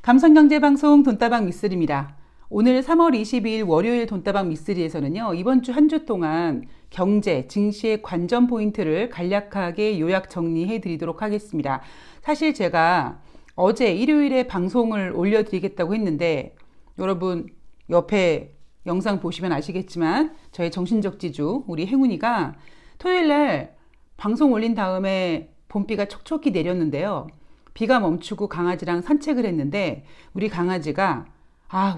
감성경제방송 돈다방 미쓰리입니다. 오늘 3월 22일 월요일 돈다방 미쓰리에서는요, 이번 주 한 주 동안 경제, 증시의 관전 포인트를 간략하게 요약 정리해 드리도록 하겠습니다. 사실 제가 어제 일요일에 방송을 올려드리겠다고 했는데, 여러분 옆에 영상 보시면 아시겠지만, 저의 정신적 지주, 우리 행운이가 토요일날 방송 올린 다음에 봄비가 촉촉히 내렸는데요. 비가 멈추고 강아지랑 산책을 했는데 우리 강아지가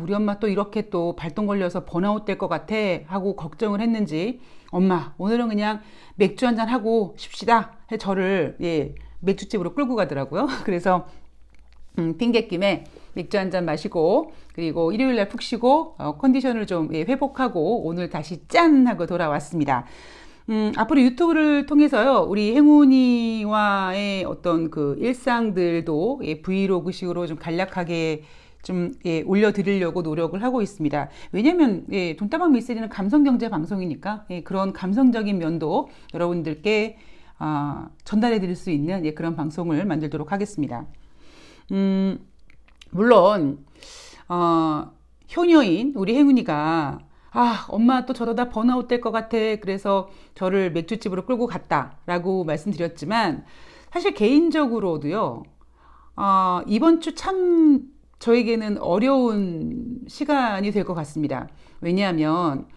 우리 엄마 또 이렇게 또 발동 걸려서 번아웃 될 것 같아 하고 걱정을 했는지 엄마 오늘은 그냥 맥주 한잔 하고 쉽시다 해 저를 맥주집으로 끌고 가더라고요. 그래서 핑계김에 맥주 한잔 마시고 그리고 일요일날 푹 쉬고 컨디션을 좀 회복하고 오늘 다시 짠 하고 돌아왔습니다. 앞으로 유튜브를 통해서요, 우리 행운이와의 어떤 그 일상들도 브이로그식으로 좀 간략하게 좀 올려드리려고 노력을 하고 있습니다. 왜냐면 돈다방 미쓰리는 감성경제 방송이니까 그런 감성적인 면도 여러분들께 전달해 드릴 수 있는 그런 방송을 만들도록 하겠습니다. 물론 효녀인 우리 행운이가 엄마 또 저러다 번아웃 될 것 같아. 그래서 저를 맥주집으로 끌고 갔다. 라고 말씀드렸지만, 사실 개인적으로도요, 이번 주 참 저에게는 어려운 시간이 될 것 같습니다. 왜냐하면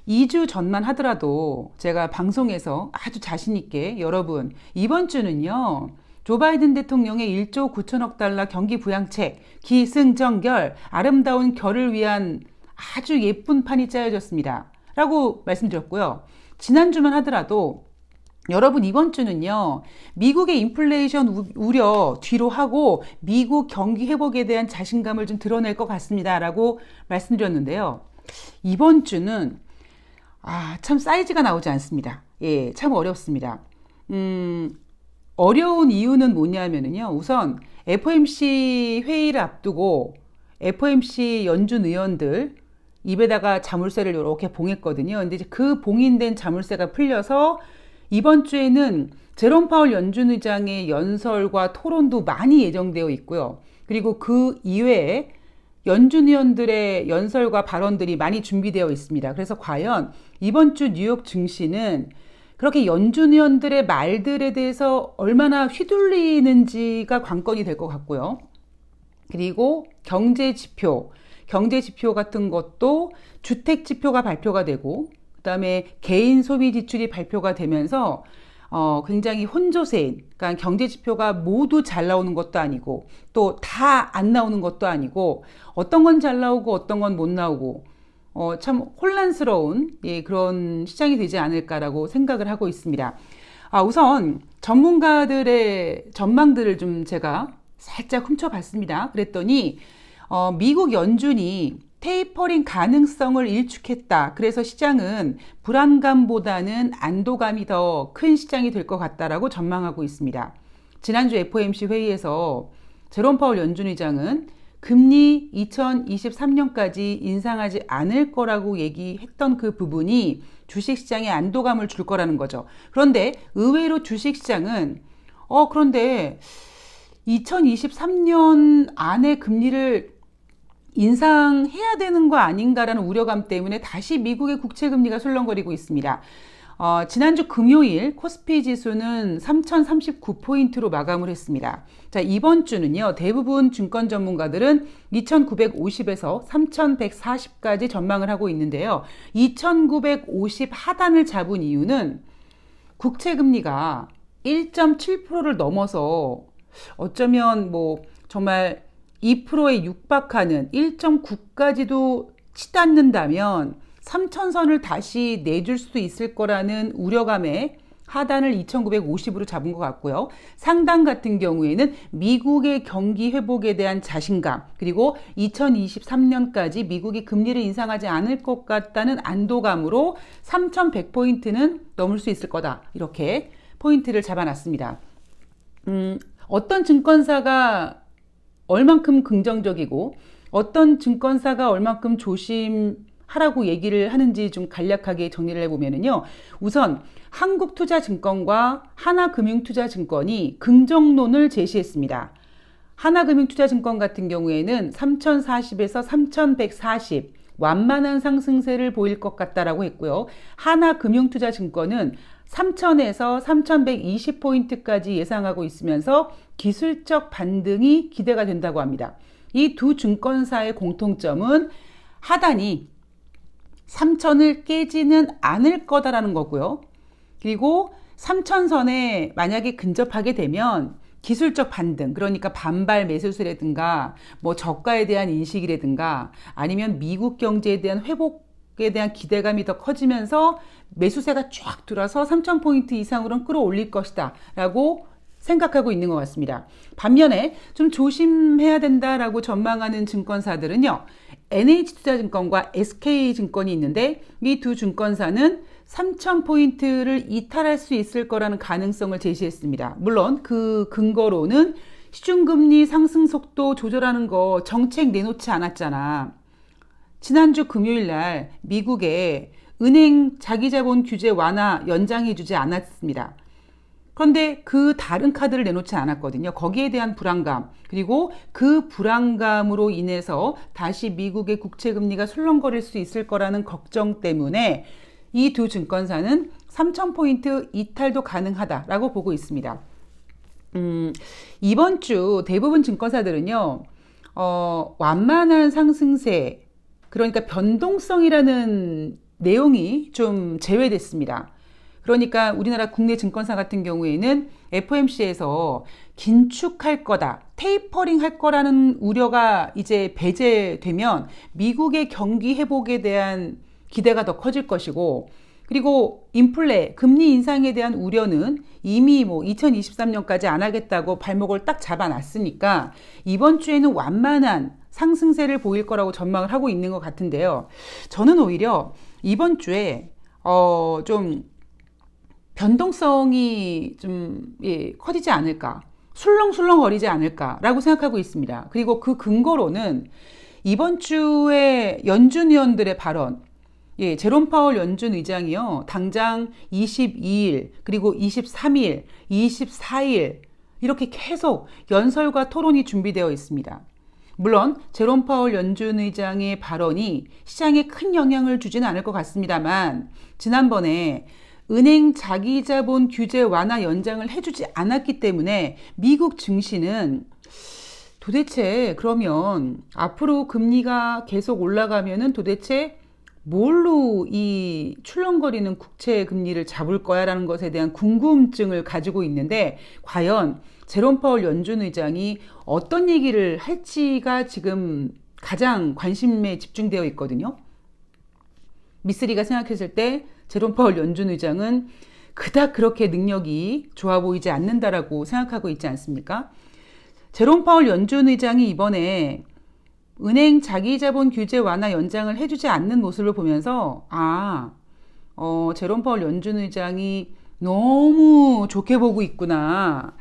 2주 전만 하더라도 제가 방송에서 아주 자신있게 여러분, 이번 주는요, 조 바이든 대통령의 1조 9천억 달러 경기 부양책, 기승전결, 아름다운 결을 위한 아주 예쁜 판이 짜여졌습니다. 라고 말씀드렸고요. 지난주만 하더라도 여러분 이번 주는요. 미국의 인플레이션 우려 뒤로 하고 미국 경기 회복에 대한 자신감을 좀 드러낼 것 같습니다. 라고 말씀드렸는데요. 이번 주는 참 사이즈가 나오지 않습니다. 참 어렵습니다. 어려운 이유는 뭐냐면요. 우선 FOMC 회의를 앞두고 FOMC 연준 의원들 입에다가 자물쇠를 이렇게 봉했거든요. 근데 이제 그 봉인된 자물쇠가 풀려서 이번 주에는 제롬 파월 연준 의장의 연설과 토론도 많이 예정되어 있고요. 그리고 그 이외에 연준 의원들의 연설과 발언들이 많이 준비되어 있습니다. 그래서 과연 이번 주 뉴욕 증시는 그렇게 연준 의원들의 말들에 대해서 얼마나 휘둘리는지가 관건이 될 것 같고요. 그리고 경제 지표 같은 것도 주택 지표가 발표가 되고 그다음에 개인 소비 지출이 발표가 되면서 굉장히 혼조세인, 그러니까 경제 지표가 모두 잘 나오는 것도 아니고 또 다 안 나오는 것도 아니고 어떤 건 잘 나오고 어떤 건 못 나오고 참 혼란스러운 그런 시장이 되지 않을까라고 생각을 하고 있습니다. 우선 전문가들의 전망들을 좀 제가 살짝 훔쳐봤습니다. 그랬더니 미국 연준이 테이퍼링 가능성을 일축했다. 그래서 시장은 불안감보다는 안도감이 더 큰 시장이 될 것 같다라고 전망하고 있습니다. 지난주 FOMC 회의에서 제롬 파월 연준 의장은 금리 2023년까지 인상하지 않을 거라고 얘기했던 그 부분이 주식시장에 안도감을 줄 거라는 거죠. 그런데 의외로 주식시장은 그런데 2023년 안에 금리를 인상해야 되는 거 아닌가라는 우려감 때문에 다시 미국의 국채금리가 술렁거리고 있습니다. 지난주 금요일 코스피 지수는 3039포인트로 마감을 했습니다. 자, 이번 주는요, 대부분 증권 전문가들은 2950에서 3140까지 전망을 하고 있는데요. 2950 하단을 잡은 이유는 국채금리가 1.7%를 넘어서 어쩌면 정말 2%에 육박하는 1.9까지도 치닫는다면 3,000선을 다시 내줄 수도 있을 거라는 우려감에 하단을 2,950으로 잡은 것 같고요. 상단 같은 경우에는 미국의 경기 회복에 대한 자신감, 그리고 2023년까지 미국이 금리를 인상하지 않을 것 같다는 안도감으로 3,100포인트는 넘을 수 있을 거다. 이렇게 포인트를 잡아놨습니다. 어떤 증권사가 얼만큼 긍정적이고 어떤 증권사가 얼만큼 조심하라고 얘기를 하는지 좀 간략하게 정리를 해보면요. 우선 한국투자증권과 하나금융투자증권이 긍정론을 제시했습니다. 하나금융투자증권 같은 경우에는 3040에서 3140 완만한 상승세를 보일 것 같다라고 했고요. 하나금융투자증권은 3000에서 3120포인트까지 예상하고 있으면서 기술적 반등이 기대가 된다고 합니다. 이 두 증권사의 공통점은 하단이 3000을 깨지는 않을 거다라는 거고요. 그리고 3000선에 만약에 근접하게 되면 기술적 반등, 그러니까 반발 매수세라든가 뭐 저가에 대한 인식이라든가 아니면 미국 경제에 대한 회복에 대한 기대감이 더 커지면서 매수세가 쫙 들어서 3000포인트 이상으로는 끌어올릴 것이다 라고 생각하고 있는 것 같습니다. 반면에 좀 조심해야 된다라고 전망하는 증권사들은요, NH투자증권과 SK증권이 있는데 이 두 증권사는 3000포인트를 이탈할 수 있을 거라는 가능성을 제시했습니다. 물론 그 근거로는 시중금리 상승 속도 조절하는 거 정책 내놓지 않았잖아. 지난주 금요일 날 미국의 은행 자기자본 규제 완화 연장해주지 않았습니다. 그런데 그 다른 카드를 내놓지 않았거든요. 거기에 대한 불안감, 그리고 그 불안감으로 인해서 다시 미국의 국채금리가 술렁거릴 수 있을 거라는 걱정 때문에 이 두 증권사는 3000포인트 이탈도 가능하다라고 보고 있습니다. 이번 주 대부분 증권사들은요, 완만한 상승세, 그러니까 변동성이라는 내용이 좀 제외됐습니다. 그러니까 우리나라 국내 증권사 같은 경우에는 FOMC에서 긴축할 거다, 테이퍼링 할 거라는 우려가 이제 배제되면 미국의 경기 회복에 대한 기대가 더 커질 것이고, 그리고 인플레, 금리 인상에 대한 우려는 이미 뭐 2023년까지 안 하겠다고 발목을 딱 잡아놨으니까 이번 주에는 완만한 상승세를 보일 거라고 전망을 하고 있는 것 같은데요. 저는 오히려 이번 주에 좀 변동성이 좀 커지지 않을까, 술렁술렁거리지 않을까라고 생각하고 있습니다. 그리고 그 근거로는 이번 주에 연준 의원들의 발언, 제롬 파월 연준 의장이요, 당장 22일, 그리고 23일, 24일 이렇게 계속 연설과 토론이 준비되어 있습니다. 물론 제롬 파월 연준 의장의 발언이 시장에 큰 영향을 주지는 않을 것 같습니다만, 지난번에 은행 자기자본 규제 완화 연장을 해주지 않았기 때문에 미국 증시는 도대체 그러면 앞으로 금리가 계속 올라가면은 도대체 뭘로 이 출렁거리는 국채 금리를 잡을 거야 라는 것에 대한 궁금증을 가지고 있는데, 과연 제롬 파월 연준 의장이 어떤 얘기를 할지가 지금 가장 관심에 집중되어 있거든요. 미쓰리가 생각했을 때 제롬 파월 연준 의장은 그닥 그렇게 능력이 좋아 보이지 않는다라고 생각하고 있지 않습니까? 제롬 파월 연준 의장이 이번에 은행 자기자본 규제 완화 연장을 해주지 않는 모습을 보면서 제롬 파월 연준 의장이 너무 좋게 보고 있구나.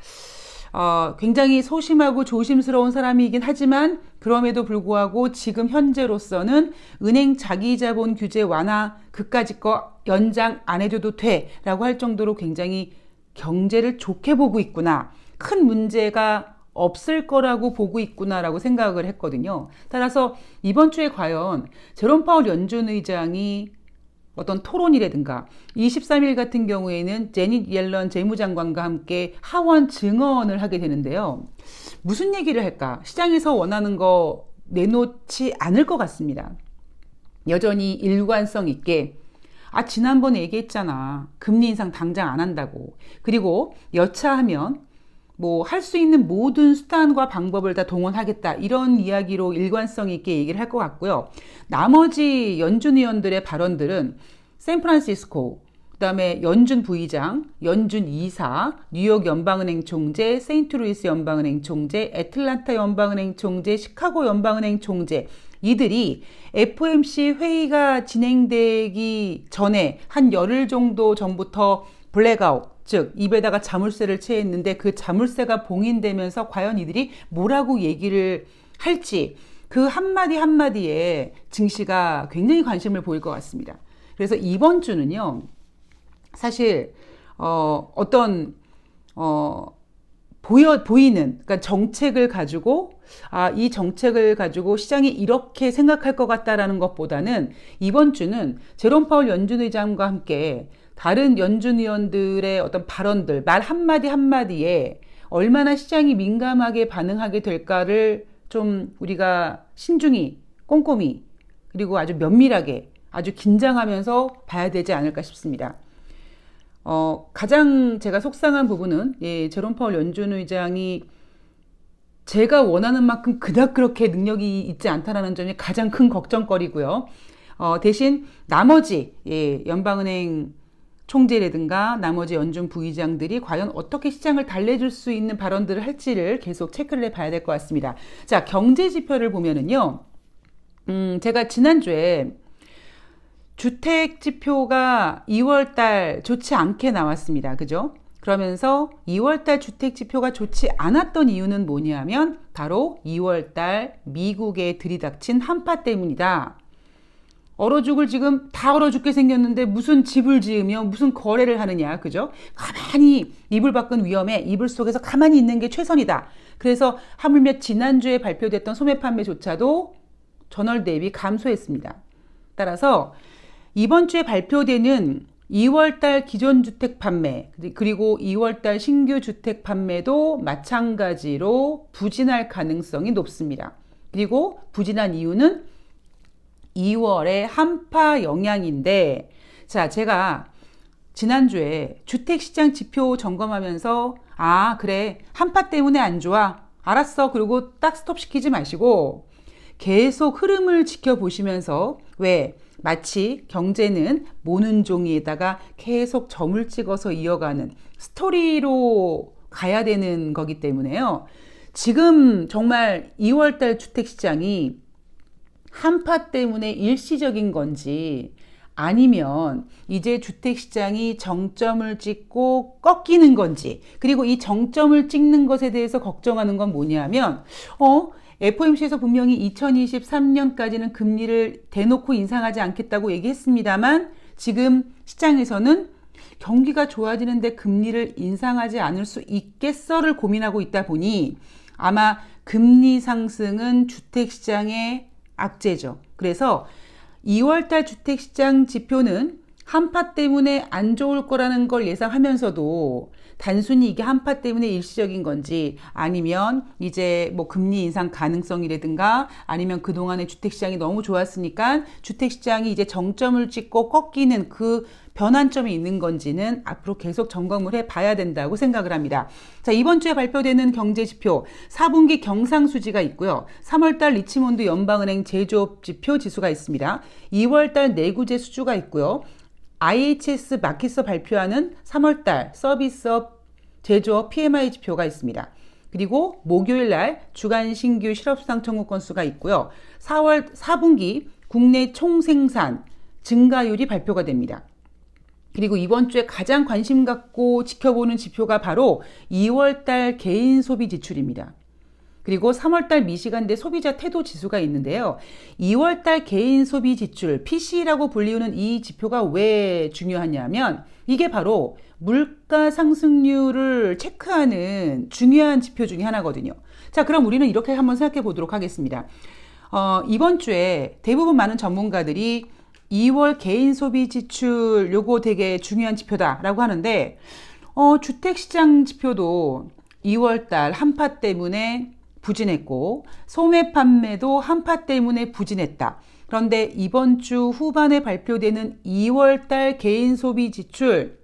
굉장히 소심하고 조심스러운 사람이긴 하지만 그럼에도 불구하고 지금 현재로서는 은행 자기자본 규제 완화 그까짓 거 연장 안 해줘도 돼 라고 할 정도로 굉장히 경제를 좋게 보고 있구나, 큰 문제가 없을 거라고 보고 있구나라고 생각을 했거든요. 따라서 이번 주에 과연 제롬 파월 연준 의장이 어떤 토론이라든가 23일 같은 경우에는 제닛 옐런 재무장관과 함께 하원 증언을 하게 되는데요. 무슨 얘기를 할까? 시장에서 원하는 거 내놓지 않을 것 같습니다. 여전히 일관성 있게 지난번에 얘기했잖아. 금리 인상 당장 안 한다고. 그리고 여차하면 뭐 할 수 있는 모든 수단과 방법을 다 동원하겠다, 이런 이야기로 일관성 있게 얘기를 할 것 같고요. 나머지 연준 의원들의 발언들은 샌프란시스코, 그다음에 연준 부의장, 연준 이사, 뉴욕 연방은행 총재, 세인트루이스 연방은행 총재, 애틀란타 연방은행 총재, 시카고 연방은행 총재, 이들이 FOMC 회의가 진행되기 전에 한 열흘 정도 전부터 블랙아웃, 즉 입에다가 자물쇠를 채했는데 그 자물쇠가 봉인되면서 과연 이들이 뭐라고 얘기를 할지, 그 한마디 한마디에 증시가 굉장히 관심을 보일 것 같습니다. 그래서 이번 주는요, 사실 어떤 보이는, 그러니까 정책을 가지고, 이 정책을 가지고 시장이 이렇게 생각할 것 같다라는 것보다는 이번 주는 제롬 파월 연준 의장과 함께 다른 연준 위원들의 어떤 발언들, 말 한마디 한마디에 얼마나 시장이 민감하게 반응하게 될까를 좀 우리가 신중히, 꼼꼼히, 그리고 아주 면밀하게, 아주 긴장하면서 봐야 되지 않을까 싶습니다. 가장 제가 속상한 부분은, 제롬 파월 연준 의장이 제가 원하는 만큼 그닥 그렇게 능력이 있지 않다라는 점이 가장 큰 걱정거리고요. 대신 나머지, 연방은행 총재라든가 나머지 연준 부의장들이 과연 어떻게 시장을 달래줄 수 있는 발언들을 할지를 계속 체크를 해봐야 될 것 같습니다. 자, 경제 지표를 보면은요, 제가 지난주에 주택 지표가 2월달 좋지 않게 나왔습니다. 그죠? 그러면서 2월달 주택 지표가 좋지 않았던 이유는 뭐냐면 바로 2월달 미국에 들이닥친 한파 때문이다. 얼어 죽을 지금 다 얼어 죽게 생겼는데 무슨 집을 지으며 무슨 거래를 하느냐. 그죠? 가만히 이불 밖은 위험해. 이불 속에서 가만히 있는 게 최선이다. 그래서 하물며 지난주에 발표됐던 소매 판매조차도 전월 대비 감소했습니다. 따라서 이번 주에 발표되는 2월달 기존주택 판매 그리고 2월달 신규 주택 판매도 마찬가지로 부진할 가능성이 높습니다. 그리고 부진한 이유는 2월의 한파 영향인데, 자, 제가 지난주에 주택시장 지표 점검하면서 그래, 한파 때문에 안 좋아, 알았어, 그리고 딱 스톱시키지 마시고 계속 흐름을 지켜보시면서, 왜? 마치 경제는 모는 종이에다가 계속 점을 찍어서 이어가는 스토리로 가야 되는 거기 때문에요. 지금 정말 2월달 주택시장이 한파 때문에 일시적인 건지 아니면 이제 주택시장이 정점을 찍고 꺾이는 건지, 그리고 이 정점을 찍는 것에 대해서 걱정하는 건 뭐냐면 FOMC에서 분명히 2023년까지는 금리를 대놓고 인상하지 않겠다고 얘기했습니다만 지금 시장에서는 경기가 좋아지는데 금리를 인상하지 않을 수 있겠어를 고민하고 있다 보니 아마 금리 상승은 주택시장의 악재죠. 그래서 2월달 주택시장 지표는 한파 때문에 안 좋을 거라는 걸 예상하면서도 단순히 이게 한파 때문에 일시적인 건지 아니면 이제 뭐 금리 인상 가능성이라든가 아니면 그동안의 주택시장이 너무 좋았으니까 주택시장이 이제 정점을 찍고 꺾이는 그 변환점이 있는 건지는 앞으로 계속 점검을 해봐야 된다고 생각을 합니다. 자, 이번 주에 발표되는 경제지표 4분기 경상수지가 있고요. 3월달 리치몬드 연방은행 제조업 지표 지수가 있습니다. 2월달 내구재 수주가 있고요. IHS 마켓에서 발표하는 3월달 서비스업 제조업 PMI 지표가 있습니다. 그리고 목요일날 주간 신규 실업수당 청구 건수가 있고요. 4분기 국내 총생산 증가율이 발표가 됩니다. 그리고 이번 주에 가장 관심 갖고 지켜보는 지표가 바로 2월달 개인 소비 지출입니다. 그리고 3월달 미시간대 소비자 태도 지수가 있는데요. 2월달 개인 소비 지출, PC라고 불리우는 이 지표가 왜 중요하냐면 이게 바로 물가 상승률을 체크하는 중요한 지표 중에 하나거든요. 자, 그럼 우리는 이렇게 한번 생각해 보도록 하겠습니다. 이번 주에 대부분 많은 전문가들이 2월 개인 소비 지출 요거 되게 중요한 지표다라고 하는데 주택시장 지표도 2월달 한파 때문에 부진했고 소매 판매도 한파 때문에 부진했다. 그런데 이번 주 후반에 발표되는 2월달 개인 소비 지출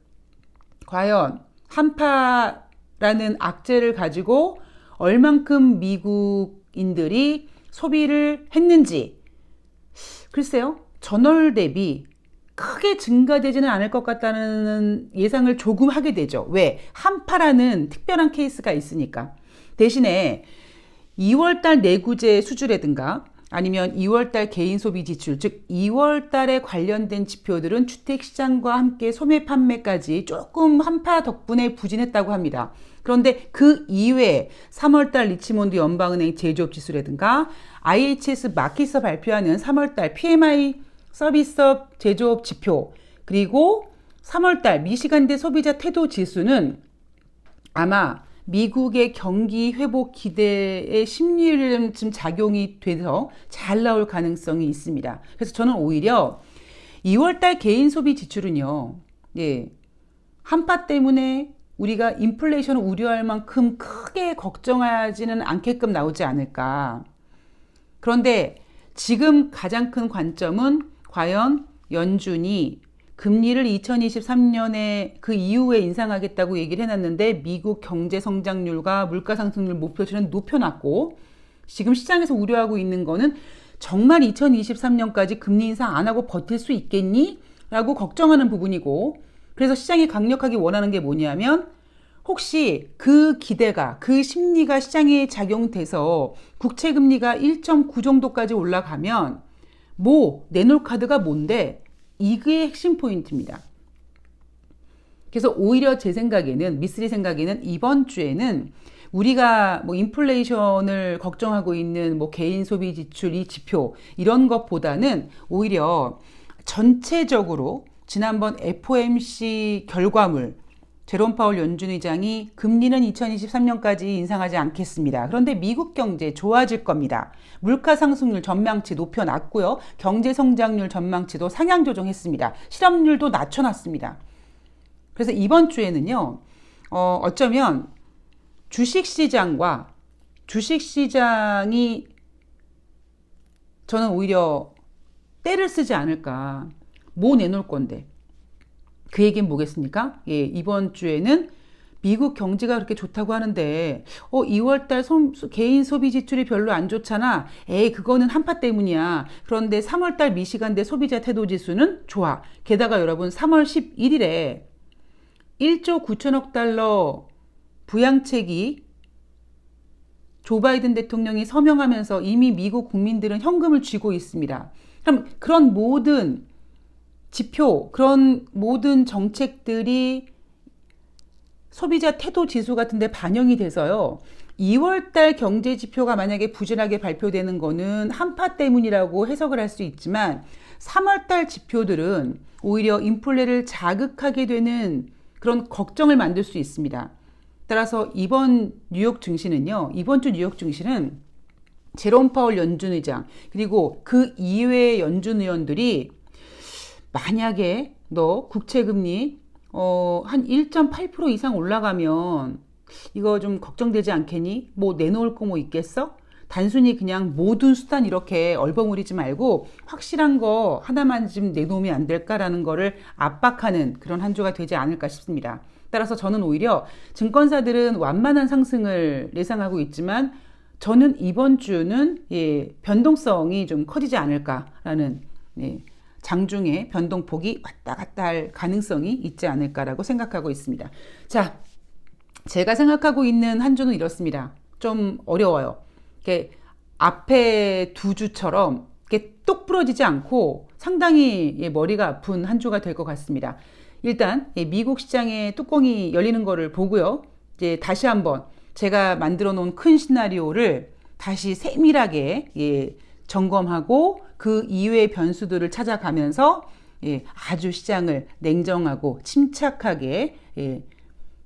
과연 한파라는 악재를 가지고 얼만큼 미국인들이 소비를 했는지 글쎄요. 전월 대비 크게 증가되지는 않을 것 같다는 예상을 조금 하게 되죠. 왜? 한파라는 특별한 케이스가 있으니까. 대신에 2월달 내구재 수주라든가 아니면 2월달 개인 소비 지출, 즉 2월달에 관련된 지표들은 주택시장과 함께 소매 판매까지 조금 한파 덕분에 부진했다고 합니다. 그런데 그 이외에 3월달 리치몬드 연방은행 제조업 지수라든가 IHS 마켓에서 발표하는 3월달 PMI 서비스업 제조업 지표 그리고 3월달 미시간대 소비자 태도 지수는 아마 미국의 경기 회복 기대의 심리를 좀 작용이 돼서 잘 나올 가능성이 있습니다. 그래서 저는 오히려 2월달 개인 소비 지출은요, 예, 한파 때문에 우리가 인플레이션을 우려할 만큼 크게 걱정하지는 않게끔 나오지 않을까. 그런데 지금 가장 큰 관점은 과연 연준이 금리를 2023년에 그 이후에 인상하겠다고 얘기를 해놨는데 미국 경제 성장률과 물가 상승률 목표치는 높여놨고 지금 시장에서 우려하고 있는 거는 정말 2023년까지 금리 인상 안 하고 버틸 수 있겠니? 라고 걱정하는 부분이고 그래서 시장이 강력하게 원하는 게 뭐냐면 혹시 그 기대가 그 심리가 시장에 작용돼서 국채금리가 1.9 정도까지 올라가면 뭐 내놓을 카드가 뭔데 이게 핵심 포인트입니다. 그래서 오히려 제 생각에는 미쓰리 생각에는 이번 주에는 우리가 뭐 인플레이션을 걱정하고 있는 뭐 개인 소비 지출 이 지표 이런 것보다는 오히려 전체적으로 지난번 FOMC 결과물 제롬 파월 연준 의장이 금리는 2023년까지 인상하지 않겠습니다. 그런데 미국 경제 좋아질 겁니다. 물가 상승률 전망치 높여놨고요. 경제 성장률 전망치도 상향 조정했습니다. 실업률도 낮춰놨습니다. 그래서 이번 주에는요. 어쩌면 주식시장과 주식시장이 저는 오히려 때를 쓰지 않을까. 뭐 내놓을 건데. 그 얘기는 뭐겠습니까? 예, 이번 주에는 미국 경제가 그렇게 좋다고 하는데 2월달 개인 소비 지출이 별로 안 좋잖아. 에이 그거는 한파 때문이야. 그런데 3월달 미시간대 소비자 태도 지수는 좋아. 게다가 여러분 3월 11일에 1조 9천억 달러 부양책이 조 바이든 대통령이 서명하면서 이미 미국 국민들은 현금을 쥐고 있습니다. 그럼 그런 모든 지표, 그런 모든 정책들이 소비자 태도 지수 같은 데 반영이 돼서요. 2월달 경제 지표가 만약에 부진하게 발표되는 거는 한파 때문이라고 해석을 할 수 있지만 3월달 지표들은 오히려 인플레를 자극하게 되는 그런 걱정을 만들 수 있습니다. 따라서 이번 뉴욕 증시는요. 이번 주 뉴욕 증시는 제롬 파월 연준 의장 그리고 그 이외의 연준 의원들이 만약에 너 국채금리 한 1.8% 이상 올라가면 이거 좀 걱정되지 않겠니? 뭐 내놓을 거 뭐 있겠어? 단순히 그냥 모든 수단 이렇게 얼버무리지 말고 확실한 거 하나만 좀 내놓으면 안 될까라는 거를 압박하는 그런 한 주가 되지 않을까 싶습니다. 따라서 저는 오히려 증권사들은 완만한 상승을 예상하고 있지만 저는 이번 주는 변동성이 좀 커지지 않을까라는 장중에 변동폭이 왔다 갔다 할 가능성이 있지 않을까라고 생각하고 있습니다. 자, 제가 생각하고 있는 한 주는 이렇습니다. 좀 어려워요. 이렇게 앞에 두 주처럼 이렇게 똑 부러지지 않고 상당히 머리가 아픈 한 주가 될 것 같습니다. 일단 미국 시장의 뚜껑이 열리는 거를 보고요. 이제 다시 한번 제가 만들어 놓은 큰 시나리오를 다시 세밀하게 점검하고 그 이외의 변수들을 찾아가면서 아주 시장을 냉정하고 침착하게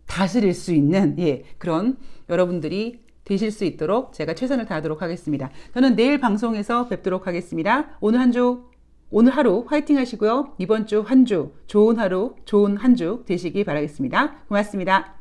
다스릴 수 있는 그런 여러분들이 되실 수 있도록 제가 최선을 다하도록 하겠습니다. 저는 내일 방송에서 뵙도록 하겠습니다. 오늘 하루 화이팅 하시고요. 이번 주 한 주 좋은 하루, 좋은 한 주 되시기 바라겠습니다. 고맙습니다.